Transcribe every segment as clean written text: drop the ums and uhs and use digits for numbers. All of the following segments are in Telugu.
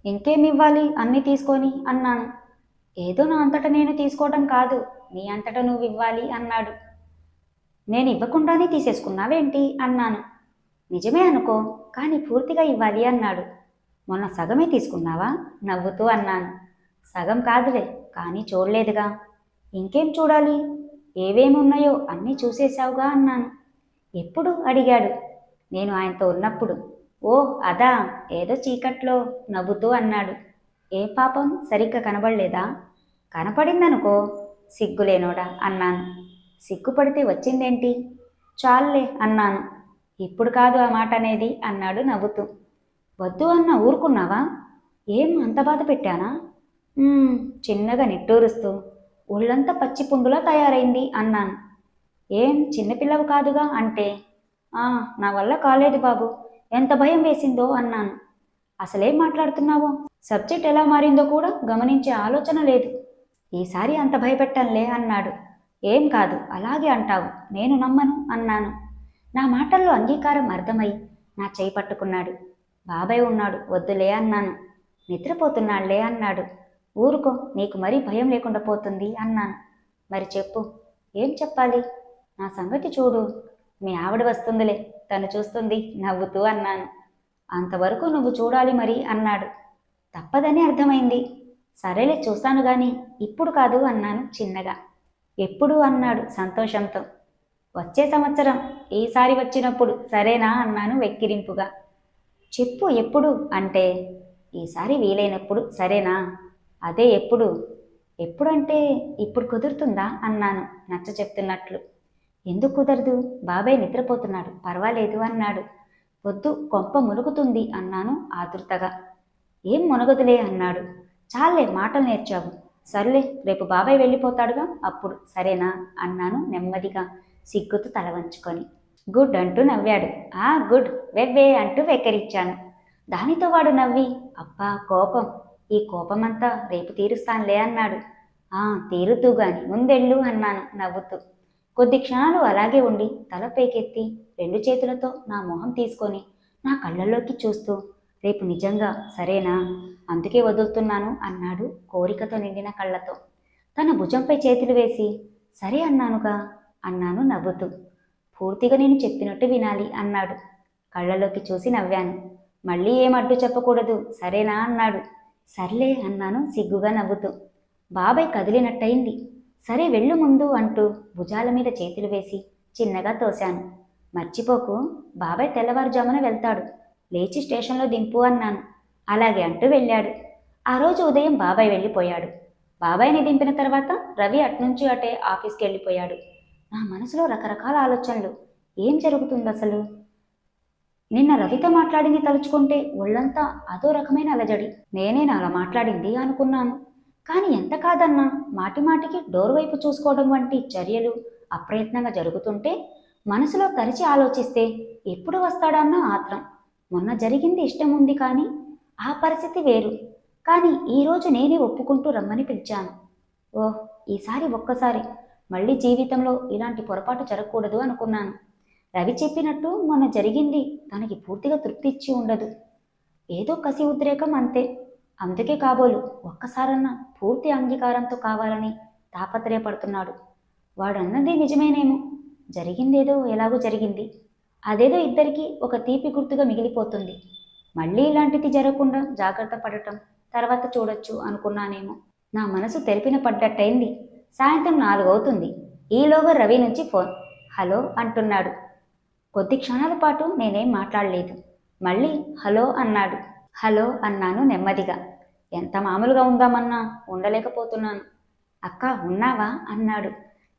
ఇంకేమివ్వాలి అన్నీ తీసుకొని అన్నాను. ఏదో నా అంతట నేను తీసుకోవటం కాదు, నీ అంతట నువ్వివ్వాలి అన్నాడు. నేను ఇవ్వకుండానే తీసేసుకున్నావేంటి అన్నాను. నిజమే అనుకో, కానీ పూర్తిగా ఇవ్వాలి అన్నాడు. మొన్న సగమే తీసుకున్నావా నవ్వుతూ అన్నాను. సగం కాదులే, కానీ చూడలేదుగా. ఇంకేం చూడాలి? ఏవేమి ఉన్నాయో అన్నీ చూసేశావుగా అన్నాను. ఎప్పుడు అడిగాడు. నేను ఆయనతో ఉన్నప్పుడు. ఓ అదా, ఏదో చీకట్లో నవ్వుతూ అన్నాడు. ఏ పాపం సరిగ్గా కనబడలేదా? కనపడిందనుకో, సిగ్గులేనోడా అన్నాను. సిగ్గుపడితే వచ్చిందేంటి? చాలులే అన్నాను. ఇప్పుడు కాదు ఆ మాట అనేది అన్నాడు నవ్వుతూ. వద్దు అన్న ఊరుకున్నావా? ఏం అంత బాధ పెట్టానా? చిన్నగా నిట్టూరుస్తూ ఒళ్ళంతా పచ్చి పుండులా తయారైంది అన్నాను. ఏం చిన్నపిల్లవు కాదుగా అంటే, నా వల్ల కాలేదు బాబు, ఎంత భయం వేసిందో అన్నాను. అసలేం మాట్లాడుతున్నావో, సబ్జెక్ట్ ఎలా మారిందో కూడా గమనించే ఆలోచన లేదు. ఈసారి అంత భయపెట్టంలే అన్నాడు. ఏం కాదు, అలాగే అంటావు, నేను నమ్మను అన్నాను. నా మాటల్లో అంగీకారం అర్థమై నా చేయి పట్టుకున్నాడు. బాబాయ్ ఉన్నాడు, వద్దులే అన్నాను. నిద్రపోతున్నాళ్లే అన్నాడు. ఊరుకో, నీకు మరీ భయం లేకుండా పోతుంది అన్నాను. మరి చెప్పు, ఏం చెప్పాలి? నా సంగతి చూడు, మీ ఆవిడ వస్తుందిలే, తను చూస్తుంది నవ్వుతూ అన్నాను. అంతవరకు నువ్వు చూడాలి మరి అన్నాడు. తప్పదని అర్థమైంది. సరేలే చూస్తాను గాని ఇప్పుడు కాదు అన్నాను చిన్నగా. ఎప్పుడు అన్నాడు సంతోషంతో. వచ్చే సంవత్సరం, ఈసారి వచ్చినప్పుడు సరేనా అన్నాను వెక్కిరింపుగా. చెప్పు ఎప్పుడు అంటే, ఈసారి వీలైనప్పుడు సరేనా? అదే ఎప్పుడు? ఎప్పుడంటే ఇప్పుడు కుదురుతుందా అన్నాను నచ్చ చెప్తున్నట్లు. ఎందుకు కుదరదు? బాబాయ్ నిద్రపోతున్నాడు, పర్వాలేదు అన్నాడు. వద్దు, కొంప మునుగుతుంది అన్నాను ఆతృతగా. ఏం మునగదులే అన్నాడు. చాలే మాటలు నేర్చావు. సర్లే, రేపు బాబాయ్ వెళ్ళిపోతాడుగా, అప్పుడు సరేనా అన్నాను నెమ్మదిగా సిగ్గుతూ తల వంచుకొని. గుడ్ అంటూ నవ్వాడు. గుడ్, వెవ్వే అంటూ వెక్కరిచ్చాను. దానితో వాడు నవ్వి, అబ్బా కోపం, ఈ కోపమంతా రేపు తీరుస్తానులే అన్నాడు. తీరుద్దు గాని ముందెళ్ళు అన్నాను నవ్వుతూ. కొద్ది క్షణాలు అలాగే ఉండి తల పైకెత్తి 2 చేతులతో నా మొహం తీసుకొని నా కళ్ళల్లోకి చూస్తూ, రేపు నిజంగా సరేనా? అందుకే వదులుతున్నాను అన్నాడు కోరికతో నిండిన కళ్ళతో. తన భుజంపై చేతులు వేసి, సరే అన్నానుగా అన్నాను నవ్వుతూ. పూర్తిగా నేను చెప్పినట్టు వినాలి అన్నాడు. కళ్ళలోకి చూసి నవ్వాను. మళ్ళీ ఏం అడ్డు చెప్పకూడదు సరేనా అన్నాడు. సర్లే అన్నాను సిగ్గుగా నవ్వుతూ. బాబాయ్ కదిలినట్టయింది. సరే వెళ్ళు ముందు అంటూ భుజాల మీద చేతులు వేసి చిన్నగా తోశాను. మర్చిపోకు, బాబాయ్ తెల్లవారుజామున వెళ్తాడు, లేచి స్టేషన్లో దింపు అన్నాను. అలాగే అంటూ వెళ్ళాడు. ఆ రోజు ఉదయం బాబాయ్ వెళ్ళిపోయాడు. బాబాయ్ని దింపిన తర్వాత రవి అట్నుంచి అటే ఆఫీస్కి వెళ్ళిపోయాడు. నా మనసులో రకరకాల ఆలోచనలు. ఏం జరుగుతుంది అసలు? నిన్న రవితో మాట్లాడింది తలుచుకుంటే ఒళ్ళంతా అదో రకమైన అలజడి. నేనేనా అలా మాట్లాడింది అనుకున్నాను. కానీ ఎంత కాదన్నా మాటి మాటికి డోర్ వైపు చూసుకోవడం వంటి చర్యలు అప్రయత్నంగా జరుగుతుంటే మనసులో తరిచి ఆలోచిస్తే ఎప్పుడు వస్తాడన్న ఆత్రం. మొన్న జరిగింది ఇష్టం ఉంది కానీ ఆ పరిస్థితి వేరు. కానీ ఈరోజు నేనే ఒప్పుకుంటూ రమ్మని పిలిచాను. ఓహ్, ఈసారి ఒక్కసారి, మళ్ళీ జీవితంలో ఇలాంటి పొరపాటు జరగకూడదు అనుకున్నాను. రవి చెప్పినట్టు మొన్న జరిగింది తనకి పూర్తిగా తృప్తి ఇచ్చి ఉండదు. ఏదో కసి ఉద్రేకం అంతే. అందుకే కాబోలు ఒక్కసారన్నా పూర్తి అంగీకారంతో కావాలని తాపత్రయపడుతున్నాడు. వాడన్నది నిజమేనేమో. జరిగిందేదో ఎలాగో జరిగింది. అదేదో ఇద్దరికీ ఒక తీపి గుర్తుగా మిగిలిపోతుంది. మళ్ళీ ఇలాంటిది జరగకుండా జాగ్రత్త పడటం తర్వాత చూడొచ్చు అనుకున్నానేమో. నా మనసు తెరిపిన పడ్డట్టయింది. సాయంత్రం 4 అవుతుంది. ఈలోగా రవి నుంచి ఫోన్. హలో అంటున్నాడు. కొద్ది క్షణాల పాటు నేనేం మాట్లాడలేదు. మళ్ళీ హలో అన్నాడు. హలో అన్నాను నెమ్మదిగా. ఎంత మామూలుగా ఉందామన్నా ఉండలేకపోతున్నాను. అక్క ఉన్నావా అన్నాడు.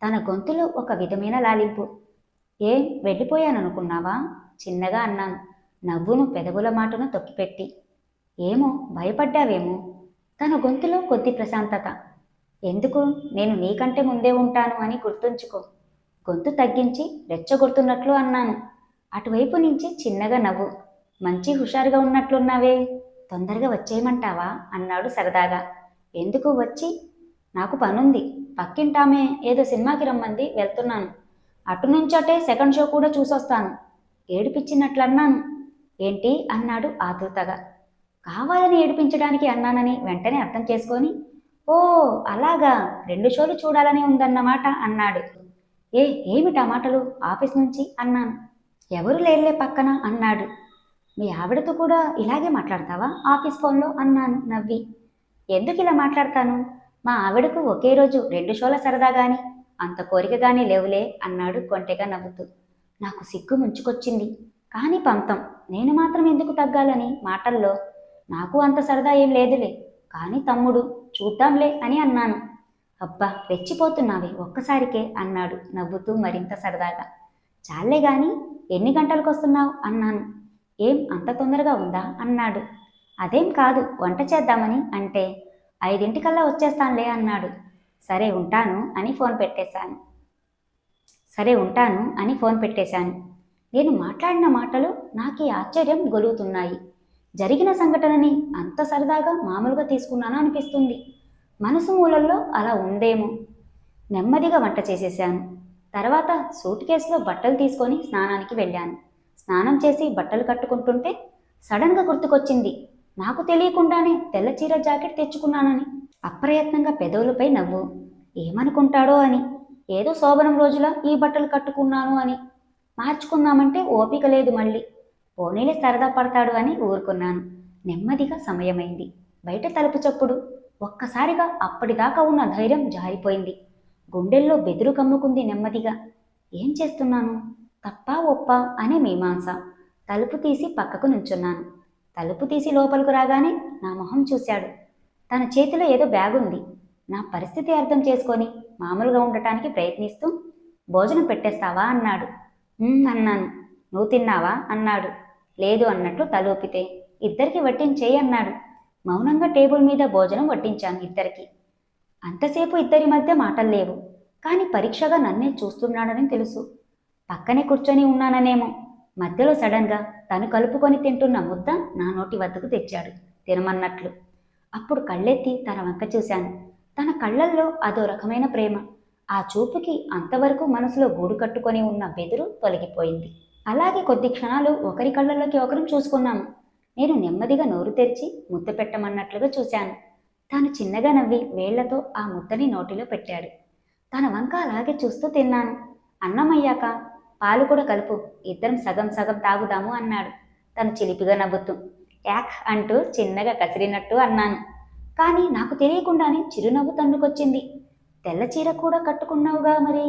తన గొంతులో ఒక విధమైన లాలింపు. ఏం వెళ్ళిపోయాననుకున్నావా చిన్నగా అన్నాను, నవ్వును పెదవుల మాటను తొక్కిపెట్టి. ఏమో భయపడ్డావేమో. తన గొంతులో కొద్ది ప్రశాంతత. ఎందుకు, నేను నీకంటే ముందే ఉంటాను అని గుర్తుంచుకో. గొంతు తగ్గించి రెచ్చగొడుతున్నట్లు అన్నాను. అటువైపు నుంచి చిన్నగా నవ్వు. మంచి హుషారుగా ఉన్నట్లున్నావే, తొందరగా వచ్చేయమంటావా అన్నాడు సరదాగా. ఎందుకు వచ్చి? నాకు పనుంది. పక్కింటామే ఏదో సినిమాకి రమ్మంది, వెళ్తున్నాను. అటు నుంచటే సెకండ్ షో కూడా చూసొస్తాను. ఏడిపించినట్లన్నాను. ఏంటి అన్నాడు ఆతృతగా. కావాలని ఏడిపించడానికి అన్నానని వెంటనే అర్థం చేసుకొని, ఓ అలాగా 2 షోలు చూడాలని ఉందన్నమాట అన్నాడు. ఏమిటా మాటలు ఆఫీస్ నుంచి అన్నాను. ఎవరు లేరులే పక్కన అన్నాడు. మీ ఆవిడతో కూడా ఇలాగే మాట్లాడతావా ఆఫీస్ ఫోన్లో అన్నాను నవ్వి. ఎందుకు ఇలా మాట్లాడతాను? మా ఆవిడకు ఒకే రోజు 2 షోల సరదా గాని అంత కోరిక గాని లేవులే అన్నాడు కొంటెగా నవ్వుతూ. నాకు సిగ్గు ముంచుకొచ్చింది. కానీ పంతం, నేను మాత్రం ఎందుకు తగ్గాలని మాటల్లో. నాకు అంత సరదా ఏం లేదులే, కానీ తమ్ముడు చూద్దాంలే అని అన్నాను. అబ్బా రెచ్చిపోతున్నావే ఒక్కసారికే అన్నాడు నవ్వుతూ మరింత సరదాగా. చాలే గాని ఎన్ని గంటలకు వస్తున్నావు అన్నాను. ఏం అంత తొందరగా ఉందా అన్నాడు. అదేం కాదు, వంట చేద్దామని అంటే 5 గంటలకల్లా వచ్చేస్తానులే అన్నాడు. సరే ఉంటాను అని ఫోన్ పెట్టేశాను. నేను మాట్లాడిన మాటలు నాకు ఆశ్చర్యం గొలుగుతున్నాయి. జరిగిన సంఘటనని అంత సరదాగా మామూలుగా తీసుకున్నాను అనిపిస్తుంది. మనసు మూలల్లో అలా ఉందేమో. నెమ్మదిగా వంట చేసేశాను. తర్వాత సూట్ కేసులో బట్టలు తీసుకొని స్నానానికి వెళ్ళాను. స్నానం చేసి బట్టలు కట్టుకుంటుంటే సడన్గా గుర్తుకొచ్చింది, నాకు తెలియకుండానే తెల్ల చీర జాకెట్ తెచ్చుకున్నానని. అప్రయత్నంగా పెదవులపై నవ్వు. ఏమనుకుంటాడో అని. ఏదో శోభనం రోజులా ఈ బట్టలు కట్టుకున్నాను అని. మార్చుకుందామంటే ఓపిక లేదు మళ్ళీ. పోనీలే సరదా పడతాడు అని ఊరుకున్నాను. నెమ్మదిగా సమయమైంది. బయట తలుపు చప్పుడు. ఒక్కసారిగా అప్పటిదాకా ఉన్న ధైర్యం జారిపోయింది. గుండెల్లో బెదురు కమ్ముకుంది నెమ్మదిగా. ఏం చేస్తున్నాను? తప్పా ఒప్పా అనే మీమాంస. తలుపు తీసి పక్కకు నుంచున్నాను. తలుపు తీసి లోపలికి రాగానే నా మొహం చూశాడు. తన చేతిలో ఏదో బ్యాగ్ ఉంది. నా పరిస్థితి అర్థం చేసుకొని మామూలుగా ఉండటానికి ప్రయత్నిస్తూ, భోజనం పెట్టేస్తావా అన్నాడు. అన్నాను. నువ్వు తిన్నావా అన్నాడు. లేదు అన్నట్లు తలూపితే, ఇద్దరికి వడ్డించేయి అన్నాడు. మౌనంగా టేబుల్ మీద భోజనం వడ్డించాను ఇద్దరికి. అంతసేపు ఇద్దరి మధ్య మాటలు లేవు. కానీ పరీక్షగా నన్నే చూస్తున్నాడని తెలుసు. పక్కనే కూర్చొని ఉన్నాననేమో. మధ్యలో సడన్గా తను కలుపుకొని తింటున్న ముద్ద నా నోటి వద్దకు తెచ్చాడు తినమన్నట్లు. అప్పుడు కళ్ళెత్తి తన వంక చూశాను. తన కళ్ళల్లో అదో రకమైన ప్రేమ. ఆ చూపుకి అంతవరకు మనసులో గూడు కట్టుకొని ఉన్న బెదురు తొలగిపోయింది. అలాగే కొద్ది క్షణాలు ఒకరి కళ్ళల్లోకి ఒకరు చూసుకున్నాము. నేను నెమ్మదిగా నోరు తెరిచి ముద్ద పెట్టమన్నట్లుగా చూశాను. తాను చిన్నగా నవ్వి వేళ్లతో ఆ ముద్దని నోటిలో పెట్టాడు. తన వంక అలాగే చూస్తూ తిన్నాను. అన్నమయ్యాక పాలు కూడా కలుపు, ఇద్దరం సగం సగం తాగుదాము అన్నాడు తను చిలిపిగా నవ్వుతూ. యాక్ అంటూ చిన్నగా కసిరినట్టు అన్నాను. కానీ నాకు తెలియకుండానే చిరునవ్వు తండుకొచ్చింది. తెల్ల చీర కూడా కట్టుకున్నావుగా మరి.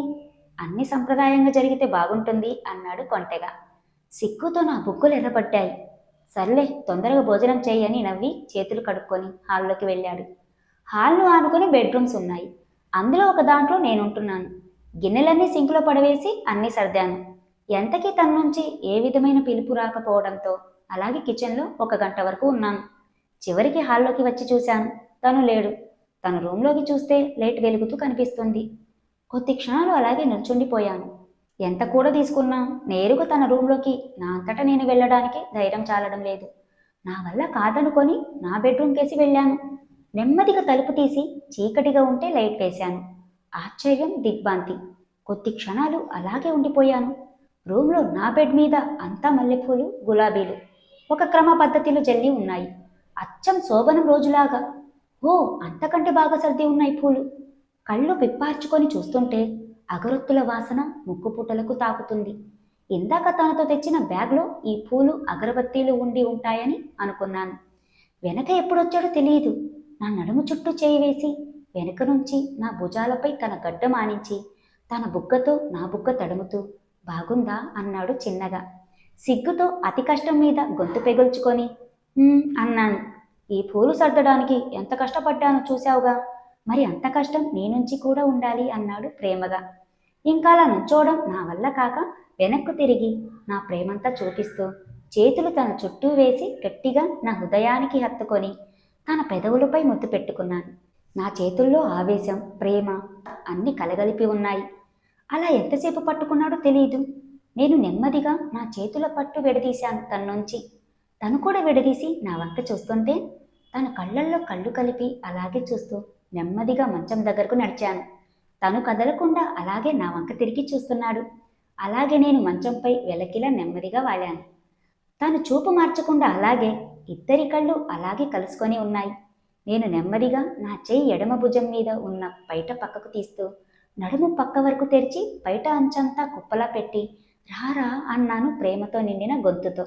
అన్ని సంప్రదాయంగా జరిగితే బాగుంటుంది అన్నాడు కొంటెగా. సిగ్గుతో నా బుగ్గలు ఎర్రబడ్డాయి. సర్లే తొందరగా భోజనం చేయని నవ్వి చేతులు కడుక్కొని హాల్లోకి వెళ్ళాడు. హాల్ను ఆనుకొని బెడ్రూమ్స్ ఉన్నాయి. అందులో ఒక దాంట్లో నేనుంటున్నాను. గిన్నెలన్నీ సింకులో పడవేసి అన్నీ సర్దాను. ఎంతకీ తన నుంచి ఏ విధమైన పిలుపు రాకపోవడంతో అలాగే కిచెన్లో 1 గంట వరకు ఉన్నాను. చివరికి హాల్లోకి వచ్చి చూశాను. తను లేడు. తను రూంలోకి చూస్తే లైట్ వెలుగుతూ కనిపిస్తుంది. కొద్ది క్షణాలు అలాగే నిల్చుండిపోయాను. ఎంత కూడా తీసుకున్నా నేరుగా తన రూంలోకి నా అంతటా నేను వెళ్ళడానికి ధైర్యం చాలడం లేదు. నా వల్ల కాదనుకొని నా బెడ్రూమ్ కేసి వెళ్ళాను. నెమ్మదిగా తలుపు తీసి చీకటిగా ఉంటే లైట్ వేశాను. ఆశ్చర్యం, దిగ్భ్రాంతి. కొద్ది క్షణాలు అలాగే ఉండిపోయాను. రూమ్లో నా బెడ్ మీద అంతా మల్లెపూలు, గులాబీలు ఒక క్రమ పద్ధతిలో జల్లి ఉన్నాయి. అచ్చం శోభనం రోజులాగా. ఓ అంతకంటే బాగా సర్ది ఉన్నాయి పూలు. కళ్ళు పిప్పార్చుకొని చూస్తుంటే అగరొత్తుల వాసన ముక్కుపుటలకు తాకుతుంది. ఇందాక తనతో తెచ్చిన బ్యాగ్లో ఈ పూలు, అగరబత్తీలు ఉండి ఉంటాయని అనుకున్నాను. వెనక ఎప్పుడొచ్చాడో తెలియదు. నా నడుము చుట్టూ చేయి వేసి వెనక నుంచి నా భుజాలపై తన గడ్డ మానించి తన బుగ్గతో నా బుగ్గ తడుముతూ బాగుందా అన్నాడు చిన్నగా. సిగ్గుతో అతి కష్టం మీద గొంతు పెగుల్చుకొని అన్నాను. ఈ పూలు సర్దడానికి ఎంత కష్టపడ్డానో చూశావుగా, మరి అంత కష్టం నీ నుంచి కూడా ఉండాలి అన్నాడు ప్రేమగా. ఇంకా అలా నుంచోవడం నా వల్ల కాక వెనక్కు తిరిగి నా ప్రేమంతా చూపిస్తూ చేతులు తన చుట్టూ వేసి గట్టిగా నా హృదయానికి హత్తుకొని తన పెదవులపై ముద్దు పెట్టుకున్నాను. నా చేతుల్లో ఆవేశం, ప్రేమ అన్ని కలగలిపి ఉన్నాయి. అలా ఎంతసేపు పట్టుకున్నాడో తెలియదు. నేను నెమ్మదిగా నా చేతుల పట్టు విడదీశాను తన నుంచి. తను కూడా విడదీసి నా వంక చూస్తుంటే తన కళ్ళల్లో కళ్ళు కలిపి అలాగే చూస్తూ నెమ్మదిగా మంచం దగ్గరకు నడిచాను. తను కదలకుండా అలాగే నా వంక తిరిగి చూస్తున్నాడు. అలాగే నేను మంచంపై వెలకిలా నెమ్మదిగా వాలాను. తను చూపు మార్చకుండా అలాగే ఇద్దరి కళ్ళు అలాగే కలుసుకొని ఉన్నాయి. నేను నెమ్మదిగా నా చెయ్యి ఎడమ భుజం మీద ఉన్న పైట పక్కకు తీస్తూ నడుము పక్క వరకు తెరిచి బయట అంచంతా కుప్పలా పెట్టి రారా అన్నాను ప్రేమతో నిండిన గొంతుతో.